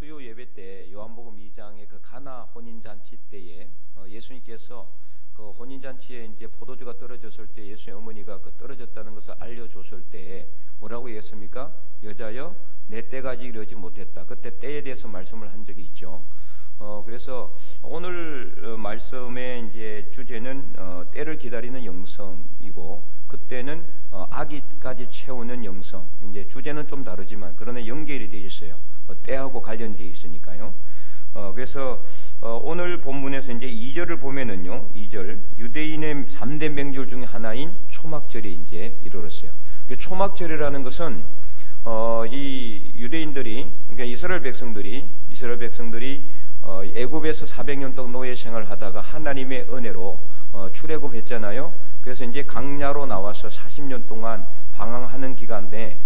수요 예배 때 요한복음 2장의 그 가나 혼인잔치 때에 예수님께서 그 혼인잔치에 이제 포도주가 떨어졌을 때 예수의 어머니가 그 떨어졌다는 것을 알려줬을 때 뭐라고 얘기했습니까? 여자여 내 때가 아직 이르지 못했다. 그때 때에 대해서 말씀을 한 적이 있죠. 그래서 오늘 말씀의 이제 주제는 때를 기다리는 영성이고, 그때는 아기까지 채우는 영성. 이제 주제는 좀 다르지만 그러나 연결이 되어 있어요. 때하고 관련이 되어 있으니까요. 그래서 오늘 본문에서 이제 2절을 보면은요, 2절 유대인의 3대 명절 중에 하나인 초막절이 이제 이르렀어요. 초막절이라는 것은 이 유대인들이, 그러니까 이스라엘 백성들이 애굽에서 400년 동안 노예 생활하다가 하나님의 은혜로 출애굽했잖아요. 그래서 이제 강야로 나와서 40년 동안 방황하는 기간에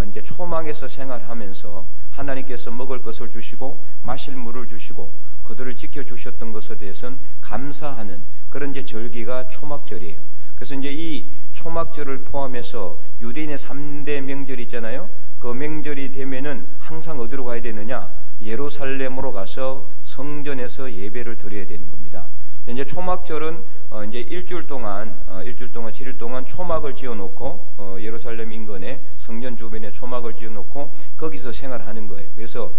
이제 초막에서 생활하면서 하나님께서 먹을 것을 주시고 마실 물을 주시고 그들을 지켜주셨던 것에 대해서는 감사하는 그런 이제 절기가 초막절이에요. 그래서 이제 이 초막절을 포함해서 유대인의 3대 명절이 있잖아요. 그 명절이 되면은 항상 어디로 가야 되느냐? 예루살렘으로 가서 성전에서 예배를 드려야 되는 겁니다. 이제 초막절은 이제 일주일 동안 7일 동안 초막을 지어놓고 예루살렘 인근에 성전 주변에 초막을 지어놓고 거기서 생활하는 거예요. 그래서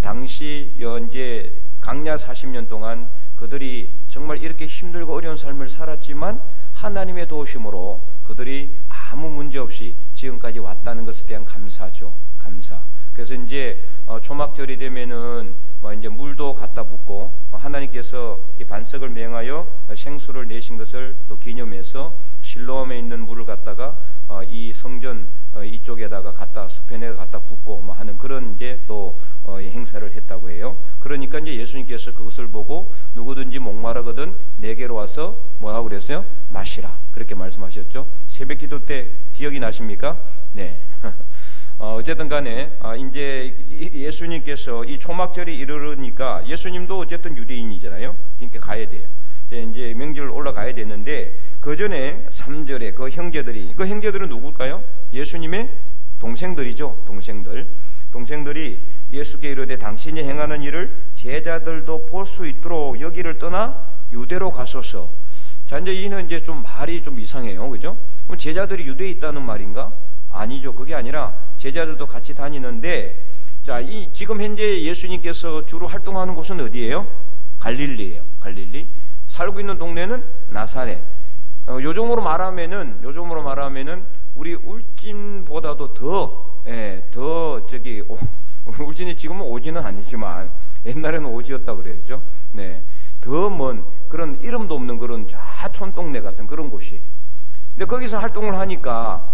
당시 이제 강야 40년 동안 그들이 정말 이렇게 힘들고 어려운 삶을 살았지만 하나님의 도우심으로 그들이 아무 문제 없이 지금까지 왔다는 것에 대한 감사죠. 감사. 그래서 이제 초막절이 되면은 이제 물도 갖다 붓고 하나님께서 이 반석을 맹하여 생수를 내신 것을 또 기념해서 실로암에 있는 물을 갖다가 이 성전 이쪽에다가 서편에 갖다 붓고 뭐 하는 그런 이제 또 행사를 했다고 해요. 그러니까 이제 예수님께서 그것을 보고 누구든지 목마르거든 내게로 와서 뭐라고 그랬어요? 마시라. 그렇게 말씀하셨죠. 새벽기도 때 기억이 나십니까? 네. 어쨌든 간에 이제 예수님께서 이 초막절이 이르르니까 예수님도 어쨌든 유대인이잖아요. 그러니까 가야 돼요. 이제 명절 올라가야 되는데 그 전에 3절에 그 형제들은 누굴까요? 예수님의 동생들이죠. 동생들이 예수께 이르되 당신이 행하는 일을 제자들도 볼 수 있도록 여기를 떠나 유대로 가소서. 자, 이제 이는 이제 좀 말이 좀 이상해요. 그죠? 그럼 제자들이 유대에 있다는 말인가? 아니죠. 그게 아니라 제자들도 같이 다니는데, 자, 지금 현재 예수님께서 주로 활동하는 곳은 어디예요? 갈릴리예요. 갈릴리. 살고 있는 동네는 나사렛. 요즘으로 말하면은 우리 울진보다도 더 저기 울진이 지금은 오지는 아니지만 옛날에는 오지였다 그랬죠. 네, 더 먼 그런 이름도 없는 그런 좌촌 동네 같은 그런 곳이. 근데 거기서 활동을 하니까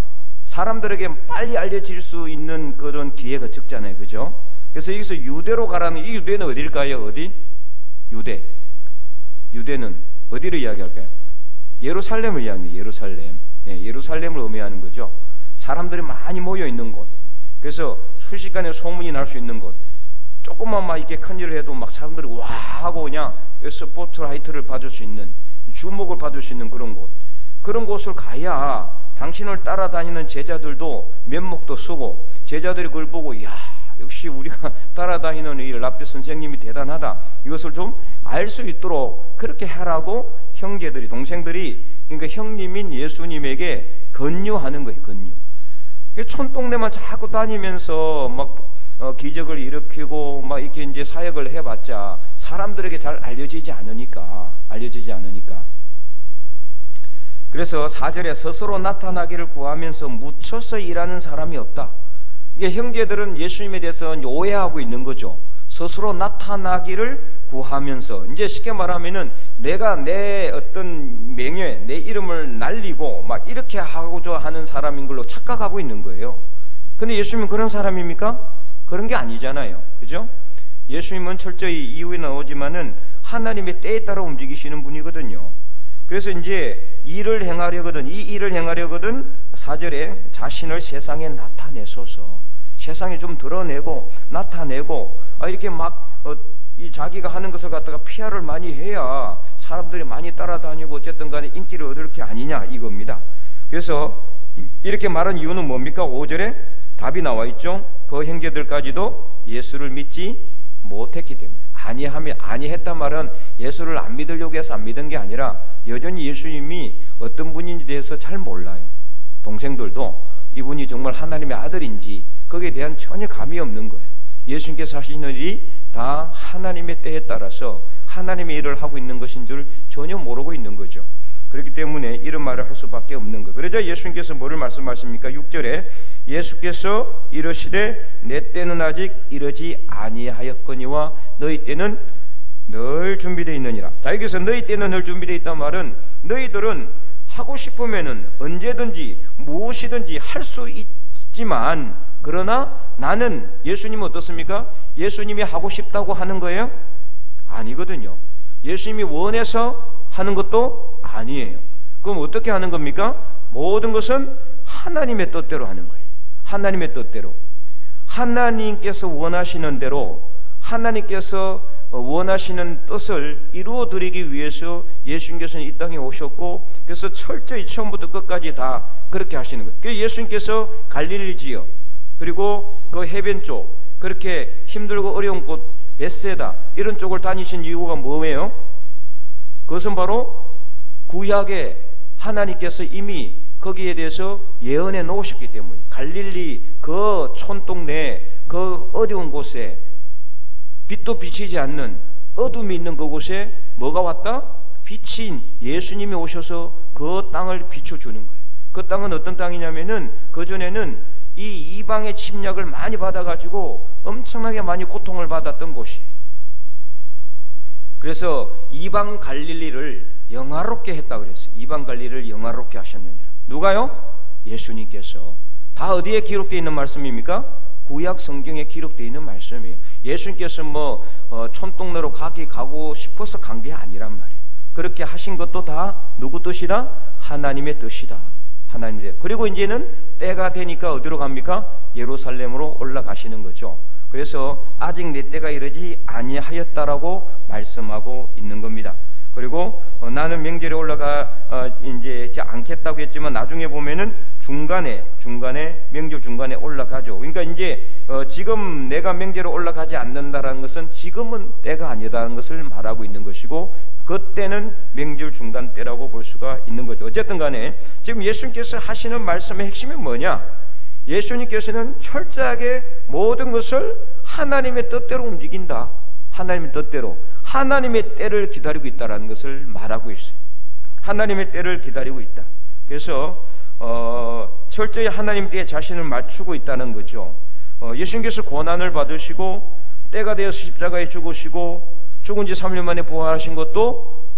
사람들에게 빨리 알려질 수 있는 그런 기회가 적잖아요. 그죠? 그래서 여기서 유대로 가라는, 이 유대는 어딜까요? 어디? 유대는 어디를 이야기할까요? 예루살렘을 이야기해요. 예루살렘. 네, 예루살렘을 의미하는 거죠. 사람들이 많이 모여 있는 곳. 그래서 순식간에 소문이 날 수 있는 곳. 조금만 막 이렇게 큰일을 해도 막 사람들이 와 하고 그냥 스포트라이트를 받을 수 있는, 주목을 받을 수 있는 그런 곳. 그런 곳을 가야 당신을 따라다니는 제자들도 면목도 쓰고, 제자들이 그걸 보고 야, 역시 우리가 따라다니는 이 랍비 선생님이 대단하다, 이것을 좀 알 수 있도록 그렇게 하라고 동생들이 그러니까 형님인 예수님에게 권유하는 거예요. 권유. 촌동네만 자꾸 다니면서 막 기적을 일으키고 막 이렇게 이제 사역을 해봤자 사람들에게 잘 알려지지 않으니까. 그래서 4절에 스스로 나타나기를 구하면서 묻혀서 일하는 사람이 없다. 이게 형제들은 예수님에 대해서 오해하고 있는 거죠. 스스로 나타나기를 구하면서, 이제 쉽게 말하면은 내가 내 어떤 명예, 내 이름을 날리고 막 이렇게 하고자 하는 사람인 걸로 착각하고 있는 거예요. 근데 예수님은 그런 사람입니까? 그런 게 아니잖아요. 그죠? 예수님은 철저히 이후에 나오지만은 하나님의 때에 따라 움직이시는 분이거든요. 그래서 이제 이 일을 행하려거든 4절에 자신을 세상에 나타내소서. 세상에 좀 드러내고 나타내고 이렇게 막 이 자기가 하는 것을 갖다가 PR을 많이 해야 사람들이 많이 따라다니고 어쨌든 간에 인기를 얻을 게 아니냐 이겁니다. 그래서 이렇게 말한 이유는 뭡니까? 5절에 답이 나와 있죠. 그 형제들까지도 예수를 믿지 못했기 때문에. 아니했단 말은 예수를 안 믿으려고 해서 안 믿은 게 아니라 여전히 예수님이 어떤 분인지 대해서 잘 몰라요. 동생들도 이분이 정말 하나님의 아들인지 거기에 대한 전혀 감이 없는 거예요. 예수님께서 하시는 일이 다 하나님의 때에 따라서 하나님의 일을 하고 있는 것인 줄 전혀 모르고 있는 거죠. 그렇기 때문에 이런 말을 할 수밖에 없는 거예요. 그러자 예수님께서 뭐를 말씀하십니까? 6절에 예수께서 이르시되 내 때는 아직 이르지 아니하였거니와 너희 때는 늘 준비되어 있느니라. 자, 여기서 너희 때는 늘 준비되어 있단 말은 너희들은 하고 싶으면은 언제든지 무엇이든지 할 수 있지만, 그러나 나는, 예수님은 어떻습니까? 예수님이 하고 싶다고 하는 거예요? 아니거든요. 예수님이 원해서 하는 것도 아니에요. 그럼 어떻게 하는 겁니까? 모든 것은 하나님의 뜻대로 하는 거예요. 하나님의 뜻대로. 하나님께서 원하시는 대로, 하나님께서 원하시는 뜻을 이루어 드리기 위해서 예수님께서는 이 땅에 오셨고, 그래서 철저히 처음부터 끝까지 다 그렇게 하시는 거예요. 그래서 예수님께서 갈릴리 지역, 그리고 그 해변 쪽, 그렇게 힘들고 어려운 곳 벳세다 이런 쪽을 다니신 이유가 뭐예요? 그것은 바로 구약에 하나님께서 이미 거기에 대해서 예언해 놓으셨기 때문에, 갈릴리 그 촌동네 그 어려운 곳에 빛도 비치지 않는 어둠이 있는 그곳에 뭐가 왔다? 빛인 예수님이 오셔서 그 땅을 비춰주는 거예요. 그 땅은 어떤 땅이냐면은 그전에는 이 이방의 침략을 많이 받아가지고 엄청나게 많이 고통을 받았던 곳이에요. 그래서 이방 갈릴리를 영화롭게 했다 그랬어요. 이방 갈릴리를 영화롭게 하셨느니라. 누가요? 예수님께서. 다 어디에 기록되어 있는 말씀입니까? 구약 성경에 기록되어 있는 말씀이에요. 예수님께서 촌동네로 가고 싶어서 간 게 아니란 말이에요. 그렇게 하신 것도 다 누구 뜻이다? 하나님의 뜻이다. 하나님의. 그리고 이제는 때가 되니까 어디로 갑니까? 예루살렘으로 올라가시는 거죠. 그래서 아직 내 때가 이르지 아니하였다라고 말씀하고 있는 겁니다. 그리고 나는 명절에 올라가 이제 않겠다고 했지만 나중에 보면은 중간에 명절 중간에 올라가죠. 그러니까 이제 지금 내가 명절에 올라가지 않는다라는 것은 지금은 때가 아니다라는 것을 말하고 있는 것이고, 그때는 명절 중간 때라고 볼 수가 있는 거죠. 어쨌든 간에 지금 예수님께서 하시는 말씀의 핵심이 뭐냐? 예수님께서는 철저하게 모든 것을 하나님의 뜻대로 움직인다. 하나님의 뜻대로, 하나님의 때를 기다리고 있다라는 것을 말하고 있어요. 하나님의 때를 기다리고 있다. 그래서 철저히 하나님 때에 자신을 맞추고 있다는 거죠. 예수님께서 고난을 받으시고 때가 되어서 십자가에 죽으시고 죽은 지 3일 만에 부활하신 것도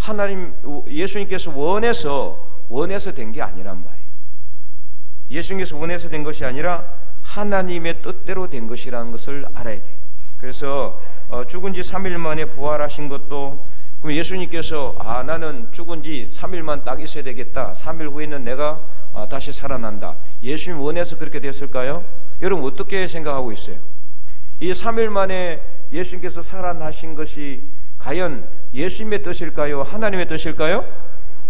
예수님께서 원해서 된 게 아니란 말이에요. 예수님께서 원해서 된 것이 아니라 하나님의 뜻대로 된 것이라는 것을 알아야 돼요. 그래서 죽은 지 3일 만에 부활하신 것도, 그럼 예수님께서 나는 죽은 지 3일만 딱 있어야 되겠다, 3일 후에는 내가 다시 살아난다, 예수님 원해서 그렇게 됐을까요? 여러분 어떻게 생각하고 있어요? 이 3일 만에 예수님께서 살아나신 것이 과연 예수님의 뜻일까요? 하나님의 뜻일까요?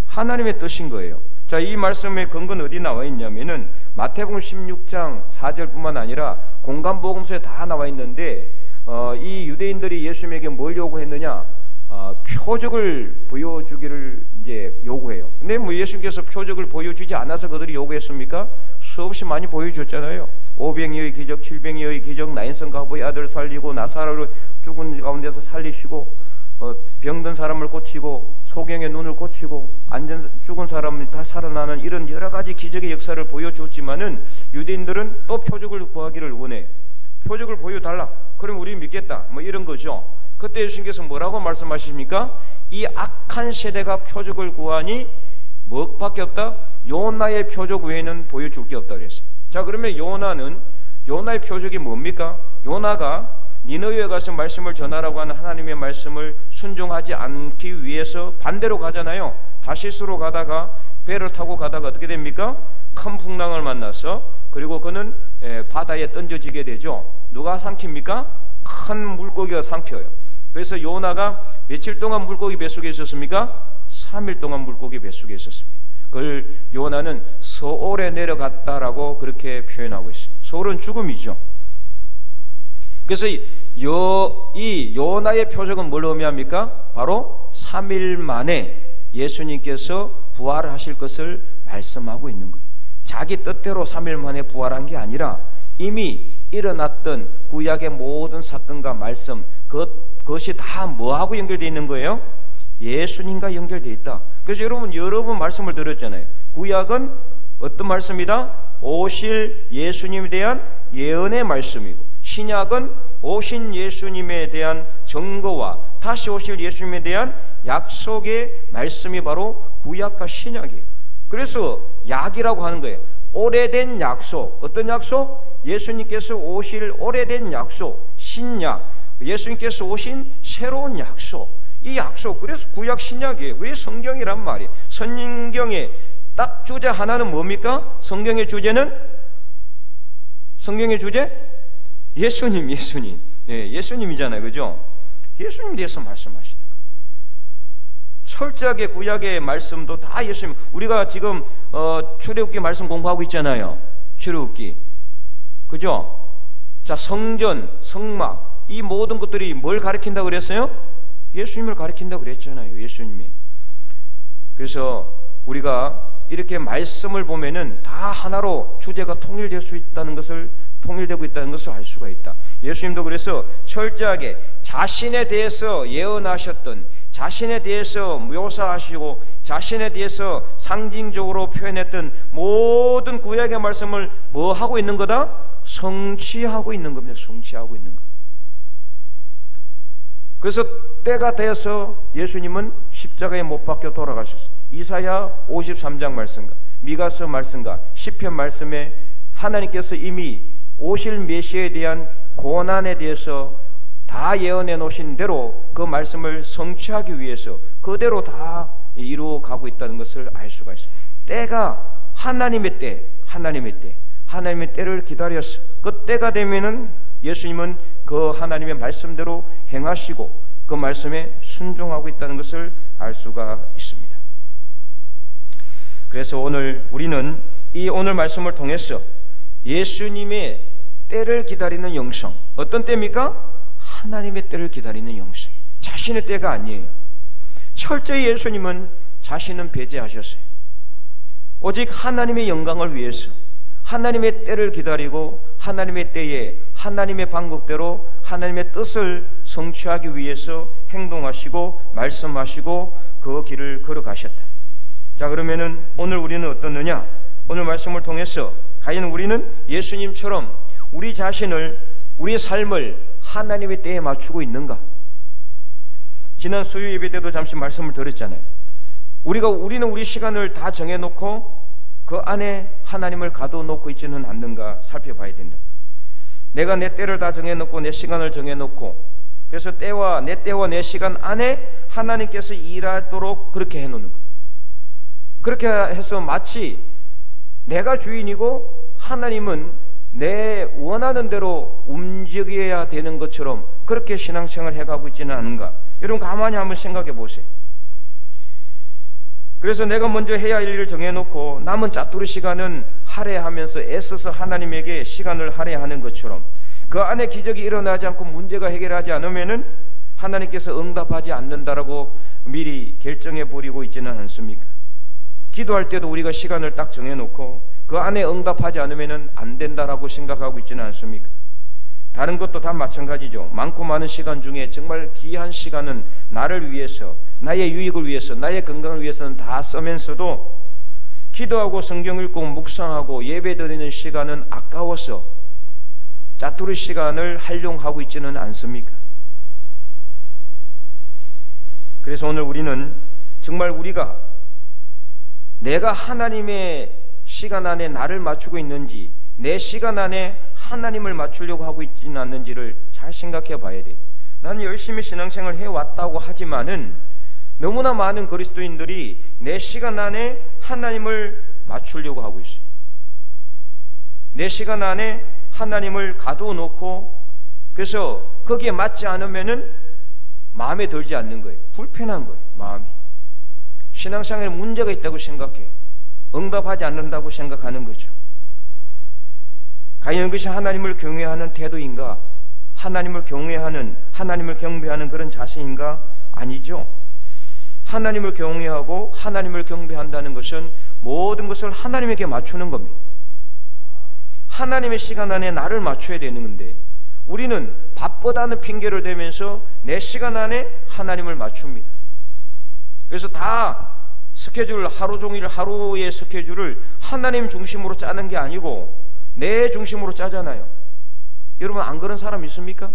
하나님의 뜻인 거예요. 자, 이 말씀의 근거는 어디 나와 있냐면은 마태복음 16장 4절뿐만 아니라 공간복음서에 다 나와 있는데, 이 유대인들이 예수님에게 뭘 요구했느냐? 표적을 보여주기를 이제 요구해요. 근데 예수님께서 표적을 보여주지 않아서 그들이 요구했습니까? 수없이 많이 보여줬잖아요. 오병이의 기적, 칠병이의 기적, 나인성 가부의 아들 살리고 나사로를 죽은 가운데서 살리시고, 병든 사람을 고치고 소경의 눈을 고치고 죽은 사람을 다 살아나는 이런 여러 가지 기적의 역사를 보여주었지만은 유대인들은 또 표적을 구하기를 원해. 표적을 보여달라. 그럼 우리 믿겠다. 이런 거죠. 그때 예수님께서 뭐라고 말씀하십니까? 이 악한 세대가 표적을 구하니 뭐밖에 없다? 요나의 표적 외에는 보여줄 게 없다 그랬어요. 자, 그러면 요나의 표적이 뭡니까? 요나가 니느웨에 가서 말씀을 전하라고 하는 하나님의 말씀을 순종하지 않기 위해서 반대로 가잖아요. 다시스로 가다가 배를 타고 가다가 어떻게 됩니까? 큰 풍랑을 만나서, 그리고 그는 바다에 던져지게 되죠. 누가 삼킵니까? 큰 물고기가 삼켜요. 그래서 요나가 며칠 동안 물고기 뱃속에 있었습니까? 3일 동안 물고기 뱃속에 있었습니다. 그걸 요나는 서올에 내려갔다라고 그렇게 표현하고 있어요. 서올은 죽음이죠. 그래서 이 요나의 표적은 뭘 의미합니까? 바로 3일 만에 예수님께서 부활하실 것을 말씀하고 있는 거예요. 자기 뜻대로 3일 만에 부활한 게 아니라 이미 일어났던 구약의 모든 사건과 말씀, 그것이 다 뭐하고 연결되어 있는 거예요? 예수님과 연결되어 있다. 그래서 여러분 여러 번 말씀을 드렸잖아요. 구약은 어떤 말씀이다? 오실 예수님에 대한 예언의 말씀이고, 신약은 오신 예수님에 대한 증거와 다시 오실 예수님에 대한 약속의 말씀이 바로 구약과 신약이에요. 그래서 약이라고 하는 거예요. 오래된 약속. 어떤 약속? 예수님께서 오실 오래된 약속. 신약. 예수님께서 오신 새로운 약속. 이 약속, 그래서 구약 신약이에요. 그게 성경이란 말이에요. 성경의 딱 주제 하나는 뭡니까? 성경의 주제는? 성경의 주제? 예수님. 예, 예수님이잖아요. 그죠? 예수님에 대해서 말씀하시는 거예요. 철저하게 구약의 말씀도 다 예수님. 우리가 지금 출애굽기 말씀 공부하고 있잖아요. 출애굽기. 그죠? 자, 성전, 성막, 이 모든 것들이 뭘 가리킨다고 그랬어요? 예수님을 가리킨다고 그랬잖아요. 예수님이. 그래서 우리가 이렇게 말씀을 보면은 다 하나로 주제가 통일되고 있다는 것을 알 수가 있다. 예수님도 그래서 철저하게 자신에 대해서 예언하셨던, 자신에 대해서 묘사하시고 자신에 대해서 상징적으로 표현했던 모든 구약의 말씀을 뭐 하고 있는 거다? 성취하고 있는 겁니다. 성취하고 있는 것. 그래서 때가 되어서 예수님은 십자가에 못 박혀 돌아가셨어요. 이사야 53장 말씀과 미가서 말씀과 시편 말씀에 하나님께서 이미 오실 메시아에 대한 고난에 대해서 다 예언해 놓으신 대로 그 말씀을 성취하기 위해서 그대로 다 이루어가고 있다는 것을 알 수가 있어요. 때가 하나님의 때를 기다렸어. 그 때가 되면은 예수님은 그 하나님의 말씀대로 행하시고 그 말씀에 순종하고 있다는 것을 알 수가 있습니다. 그래서 오늘 우리는 이 오늘 말씀을 통해서 예수님의 때를 기다리는 영성, 어떤 때입니까? 하나님의 때를 기다리는 영성, 자신의 때가 아니에요. 철저히 예수님은 자신은 배제하셨어요. 오직 하나님의 영광을 위해서 하나님의 때를 기다리고 하나님의 때에 하나님의 방법대로 하나님의 뜻을 성취하기 위해서 행동하시고 말씀하시고 그 길을 걸어가셨다. 자, 그러면은 오늘 우리는 어떻느냐? 오늘 말씀을 통해서 과연 우리는 예수님처럼 우리 자신을, 우리의 삶을 하나님의 때에 맞추고 있는가? 지난 수요 예배 때도 잠시 말씀을 드렸잖아요. 우리는 우리 시간을 다 정해놓고 그 안에 하나님을 가둬놓고 있지는 않는가 살펴봐야 된다. 내가 내 때를 다 정해놓고 내 시간을 정해놓고 그래서 내 때와 내 시간 안에 하나님께서 일하도록 그렇게 해놓는 거예요. 그렇게 해서 마치 내가 주인이고 하나님은 내 원하는 대로 움직여야 되는 것처럼 그렇게 신앙생활을 해가고 있지는 않은가? 여러분 가만히 한번 생각해 보세요. 그래서 내가 먼저 해야 할 일을 정해놓고 남은 짜투리 시간은 할애하면서 애써서 하나님에게 시간을 할애하는 것처럼 그 안에 기적이 일어나지 않고 문제가 해결하지 않으면은 하나님께서 응답하지 않는다라고 미리 결정해 버리고 있지는 않습니까? 기도할 때도 우리가 시간을 딱 정해놓고 그 안에 응답하지 않으면은 안 된다라고 생각하고 있지는 않습니까? 다른 것도 다 마찬가지죠. 많고 많은 시간 중에 정말 귀한 시간은 나를 위해서, 나의 유익을 위해서, 나의 건강을 위해서는 다 쓰면서도 기도하고 성경 읽고 묵상하고 예배 드리는 시간은 아까워서 짜투리 시간을 활용하고 있지는 않습니까? 그래서 오늘 우리는 정말 우리가 내가 하나님의 시간 안에 나를 맞추고 있는지, 내 시간 안에 하나님을 맞추려고 하고 있지는 않는지를 잘 생각해 봐야 돼요. 나는 열심히 신앙생활을 해왔다고 하지만은 너무나 많은 그리스도인들이 내 시간 안에 하나님을 맞추려고 하고 있어요. 내 시간 안에 하나님을 가두어 놓고 그래서 거기에 맞지 않으면은 마음에 들지 않는 거예요. 불편한 거예요. 마음이. 신앙생활에 문제가 있다고 생각해요. 응답하지 않는다고 생각하는 거죠. 과연 이것이 하나님을 경외하는 태도인가? 하나님을 경외하는, 하나님을 경배하는 그런 자세인가? 아니죠. 하나님을 경외하고 하나님을 경배한다는 것은 모든 것을 하나님에게 맞추는 겁니다. 하나님의 시간 안에 나를 맞춰야 되는 건데 우리는 바쁘다는 핑계를 대면서 내 시간 안에 하나님을 맞춥니다. 그래서 다 스케줄, 하루 종일 하루의 스케줄을 하나님 중심으로 짜는 게 아니고 내 중심으로 짜잖아요. 여러분 안 그런 사람 있습니까?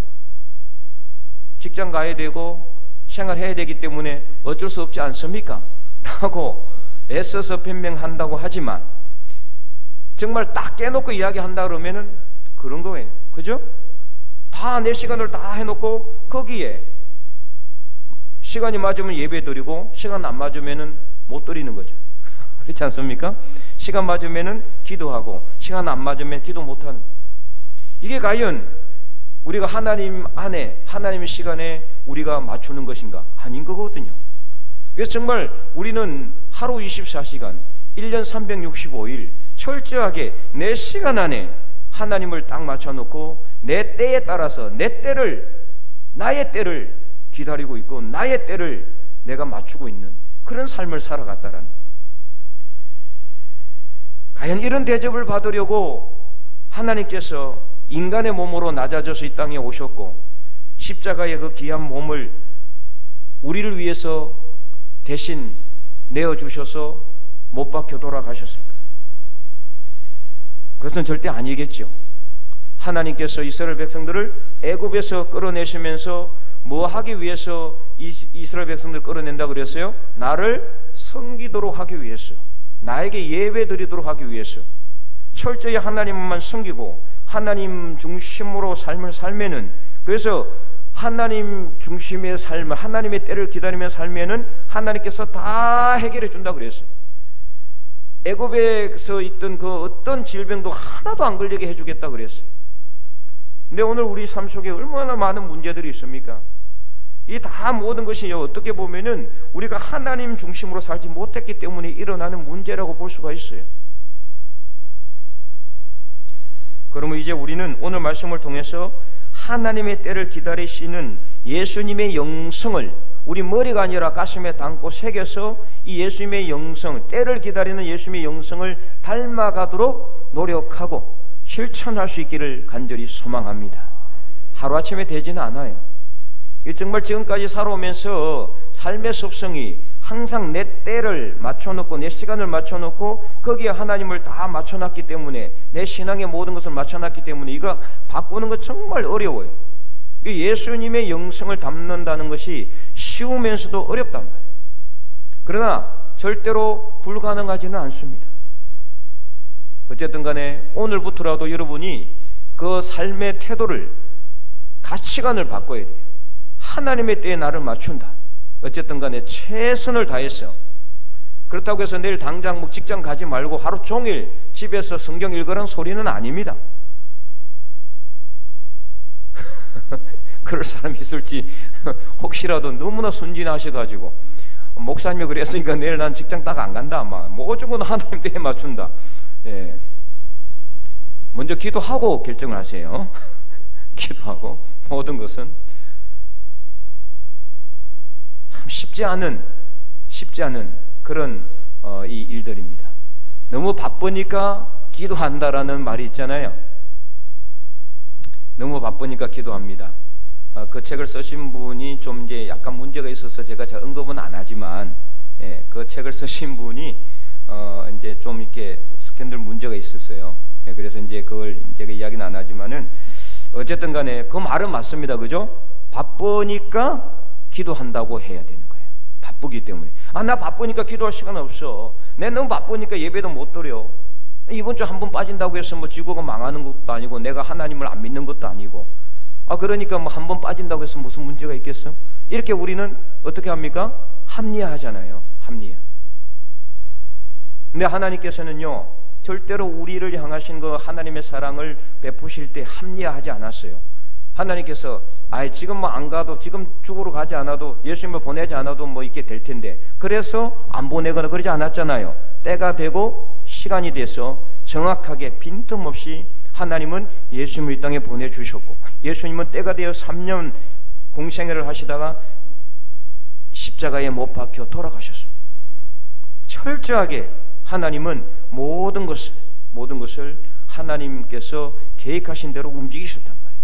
직장 가야 되고 생활해야 되기 때문에 어쩔 수 없지 않습니까? 라고 애써서 변명한다고 하지만 정말 딱 깨놓고 이야기한다 그러면은 그런 거예요. 그죠? 다 내 시간을 다 해놓고 거기에 시간이 맞으면 예배 드리고 시간 안 맞으면은 못 드리는 거죠. 그렇지 않습니까? 시간 맞으면은 기도하고 시간 안 맞으면 기도 못하는, 이게 과연 우리가 하나님 안에 하나님의 시간에 우리가 맞추는 것인가? 아닌 거거든요. 그래서 정말 우리는 하루 24시간 1년 365일 철저하게 내 시간 안에 하나님을 딱 맞춰놓고 내 때에 따라서 내 때를, 나의 때를 기다리고 있고 나의 때를 내가 맞추고 있는 그런 삶을 살아갔다라는, 과연 이런 대접을 받으려고 하나님께서 인간의 몸으로 낮아져서 이 땅에 오셨고 십자가의 그 귀한 몸을 우리를 위해서 대신 내어주셔서 못 박혀 돌아가셨을까요? 그것은 절대 아니겠죠. 하나님께서 이스라엘 백성들을 애굽에서 끌어내시면서 뭐 하기 위해서 이스라엘 백성들을 끌어낸다 그랬어요? 나를 섬기도록 하기 위해서, 나에게 예배 드리도록 하기 위해서 철저히 하나님만 섬기고 하나님 중심으로 삶을 살면은, 그래서 하나님 중심의 삶, 하나님의 때를 기다리며 살면은 하나님께서 다 해결해 준다 그랬어요. 애굽에서 있던 그 어떤 질병도 하나도 안 걸리게 해주겠다 그랬어요. 근데 오늘 우리 삶 속에 얼마나 많은 문제들이 있습니까? 이 다 모든 것이 어떻게 보면은 우리가 하나님 중심으로 살지 못했기 때문에 일어나는 문제라고 볼 수가 있어요. 그러면 이제 우리는 오늘 말씀을 통해서 하나님의 때를 기다리시는 예수님의 영성을 우리 머리가 아니라 가슴에 담고 새겨서 이 예수님의 영성, 때를 기다리는 예수님의 영성을 닮아가도록 노력하고 실천할 수 있기를 간절히 소망합니다. 하루아침에 되지는 않아요. 정말 지금까지 살아오면서 삶의 습성이 항상 내 때를 맞춰놓고 내 시간을 맞춰놓고 거기에 하나님을 다 맞춰놨기 때문에, 내 신앙의 모든 것을 맞춰놨기 때문에 이거 바꾸는 거 정말 어려워요. 예수님의 영성을 담는다는 것이 쉬우면서도 어렵단 말이에요. 그러나 절대로 불가능하지는 않습니다. 어쨌든 간에 오늘부터라도 여러분이 그 삶의 태도를, 가치관을 바꿔야 돼요. 하나님의 때에 나를 맞춘다. 어쨌든 간에 최선을 다해서, 그렇다고 해서 내일 당장 뭐 직장 가지 말고 하루 종일 집에서 성경 읽으라는 소리는 아닙니다. 그럴 사람이 있을지 혹시라도 너무나 순진하셔가지고 목사님이 그랬으니까 내일 난 직장 딱 안 간다, 막 뭐 어쩌고 하나님 때에 맞춘다. 예. 먼저 기도하고 결정을 하세요. 기도하고. 모든 것은 참 쉽지 않은 그런 이 일들입니다. 너무 바쁘니까 기도한다라는 말이 있잖아요. 너무 바쁘니까 기도합니다. 그 책을 쓰신 분이 좀 이제 약간 문제가 있어서 제가 잘 언급은 안 하지만, 예, 그 책을 쓰신 분이 이제 좀 이렇게 스캔들 문제가 있었어요. 예, 그래서 이제 그걸 제가 이야기는 안 하지만은 어쨌든 간에 그 말은 맞습니다. 그죠? 바쁘니까 기도한다고 해야 되는 거예요. 바쁘기 때문에. 나 바쁘니까 기도할 시간 없어. 내가 너무 바쁘니까 예배도 못 드려. 이번 주 한 번 빠진다고 해서 뭐 지구가 망하는 것도 아니고 내가 하나님을 안 믿는 것도 아니고, 그러니까 뭐 한 번 빠진다고 해서 무슨 문제가 있겠어? 이렇게 우리는 어떻게 합니까? 합리화하잖아요. 합리화. 근데 하나님께서는요, 절대로 우리를 향하신 그 하나님의 사랑을 베푸실 때 합리화하지 않았어요. 하나님께서 지금 뭐 안 가도, 지금 죽으러 가지 않아도, 예수님을 보내지 않아도 뭐 있게 될 텐데, 그래서 안 보내거나 그러지 않았잖아요. 때가 되고 시간이 돼서 정확하게 빈틈없이 하나님은 예수님을 이 땅에 보내주셨고, 예수님은 때가 되어 3년 공생애를 하시다가 십자가에 못 박혀 돌아가셨습니다. 철저하게 하나님은 모든 것을 하나님께서 계획하신 대로 움직이셨단 말이에요.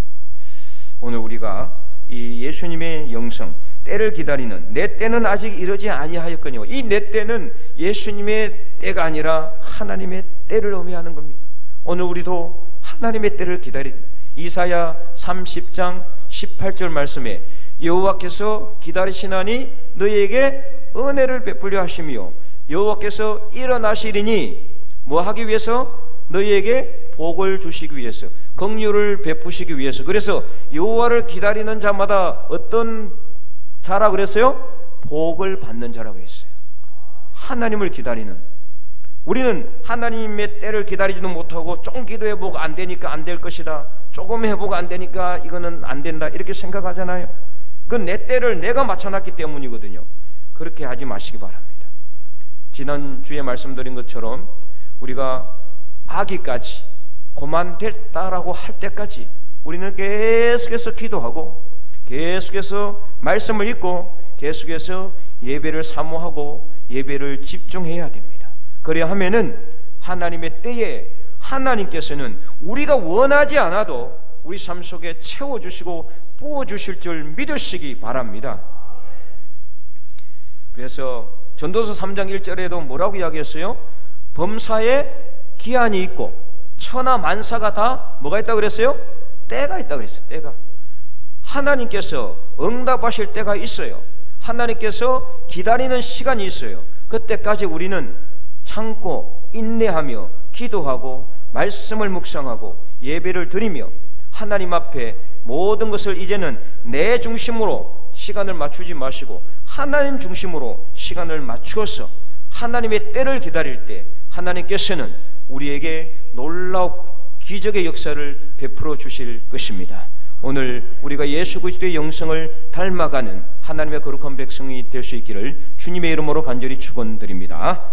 오늘 우리가 이 예수님의 영성, 때를 기다리는, 내 때는 아직 이르지 아니하였거니와, 이 내 때는 예수님의 때가 아니라 하나님의 때를 의미하는 겁니다. 오늘 우리도 하나님의 때를 기다리는, 이사야 30장 18절 말씀에 여호와께서 기다리시나니 너희에게 은혜를 베풀려 하시며 여호와께서 일어나시리니 뭐 하기 위해서? 너희에게 복을 주시기 위해서, 긍휼을 베푸시기 위해서. 그래서 여호와를 기다리는 자마다 어떤 자라 그랬어요? 복을 받는 자라고 했어요. 하나님을 기다리는, 우리는 하나님의 때를 기다리지도 못하고 좀 기도해보고 안 되니까 안 될 것이다, 조금 해보고 안 되니까 이거는 안 된다, 이렇게 생각하잖아요. 그건 내 때를 내가 맞춰놨기 때문이거든요. 그렇게 하지 마시기 바랍니다. 지난주에 말씀드린 것처럼 우리가 아기까지 고만됐다라고 할 때까지 우리는 계속해서 기도하고, 계속해서 말씀을 읽고, 계속해서 예배를 사모하고 예배를 집중해야 됩니다. 그래야 하면은 하나님의 때에 하나님께서는 우리가 원하지 않아도 우리 삶 속에 채워주시고 부어주실 줄 믿으시기 바랍니다. 그래서 전도서 3장 1절에도 뭐라고 이야기했어요? 범사에 기한이 있고 천하 만사가 다 뭐가 있다고 그랬어요? 때가 있다고 그랬어요. 때가. 하나님께서 응답하실 때가 있어요. 하나님께서 기다리는 시간이 있어요. 그때까지 우리는 참고 인내하며 기도하고 말씀을 묵상하고 예배를 드리며 하나님 앞에 모든 것을 이제는 내 중심으로 시간을 맞추지 마시고 하나님 중심으로 시간을 맞추어서 하나님의 때를 기다릴 때 하나님께서는 우리에게 놀라운 기적의 역사를 베풀어 주실 것입니다. 오늘 우리가 예수 그리스도의 영성을 닮아가는 하나님의 거룩한 백성이 될 수 있기를 주님의 이름으로 간절히 축원드립니다.